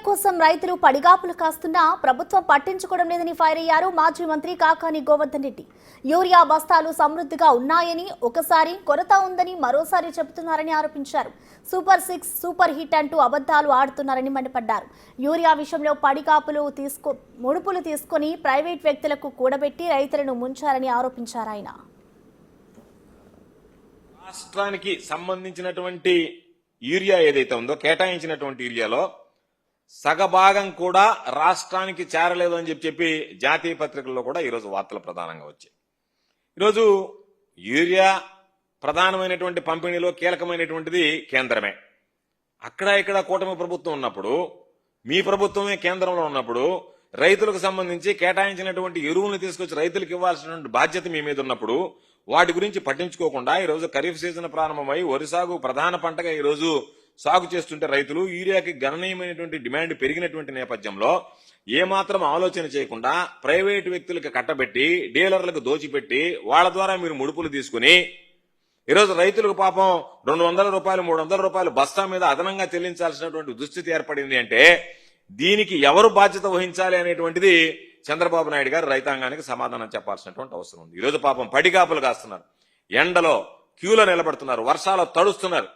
కోసం రైతులు పడిగాపులు కాస్తున్నా ప్రభుత్వం పట్టించుకోవడం లేదని ఫైర్ అయ్యారు మాజీ మంత్రి కాకాని గోవర్ధన్ రెడ్డి. యూరియా బస్తాలు సమృద్ధిగా ఉన్నాయని, ఒకసారి కొరత ఉందని మరోసారి చెబుతున్నారని ఆరోపించారు. సూపర్ 6 సూపర్ హిట్ అంటూ అబద్ధాలు ఆడుతున్నారని మండిపడ్డారు. యూరియా విషయంలో ముడుపులు తీసుకొని ప్రైవేట్ వ్యక్తులకు కూడబెట్టి రైతులను ముంచారని ఆరోపించారు ఆయన. రాష్ట్రానికి సంబంధించినటువంటి యూరియా ఏదైతే ఉందో కేటాయించినటువంటి యూరియాలో సగభాగం కూడా రాష్ట్రానికి చేరలేదు అని చెప్పి జాతీయ పత్రికల్లో కూడా ఈరోజు వార్తలు ప్రధానంగా వచ్చాయి. ఈరోజు యూరియా ప్రధానమైనటువంటి పంపిణీలో కీలకమైనటువంటిది కేంద్రమే. అక్కడ ఇక్కడ కూటమి ప్రభుత్వం ఉన్నప్పుడు, మీ ప్రభుత్వమే కేంద్రంలో ఉన్నప్పుడు రైతులకు సంబంధించి కేటాయించినటువంటి ఎరువులను తీసుకొచ్చి రైతులకు ఇవ్వాల్సినటువంటి బాధ్యత మీ మీద ఉన్నప్పుడు వాటి గురించి పట్టించుకోకుండా ఈరోజు ఖరీఫ్ సీజన్ ప్రారంభమై వరి సాగు ప్రధాన పంటగా ఈరోజు సాగు చేస్తుంటే రైతులు యూరియాకి గణనీయమైనటువంటి డిమాండ్ పెరిగినటువంటి నేపథ్యంలో ఏమాత్రం ఆలోచన చేయకుండా ప్రైవేటు వ్యక్తులకు కట్టబెట్టి డీలర్లకు దోచిపెట్టి వాళ్ళ ద్వారా మీరు ముడుపులు తీసుకుని ఈరోజు రైతులకు పాపం 200 రూపాయలు 300 రూపాయలు బస్తా మీద అదనంగా చెల్లించాల్సినటువంటి దుస్థితి ఏర్పడింది. అంటే దీనికి ఎవరు బాధ్యత వహించాలి అనేటువంటిది చంద్రబాబు నాయుడు గారు రైతాంగానికి సమాధానం చెప్పాల్సినటువంటి అవసరం ఉంది. ఈరోజు పాపం పడిగాపులు కాస్తున్నారు, ఎండలో క్యూలో నిలబడుతున్నారు, వర్షాలు తడుస్తున్నారు.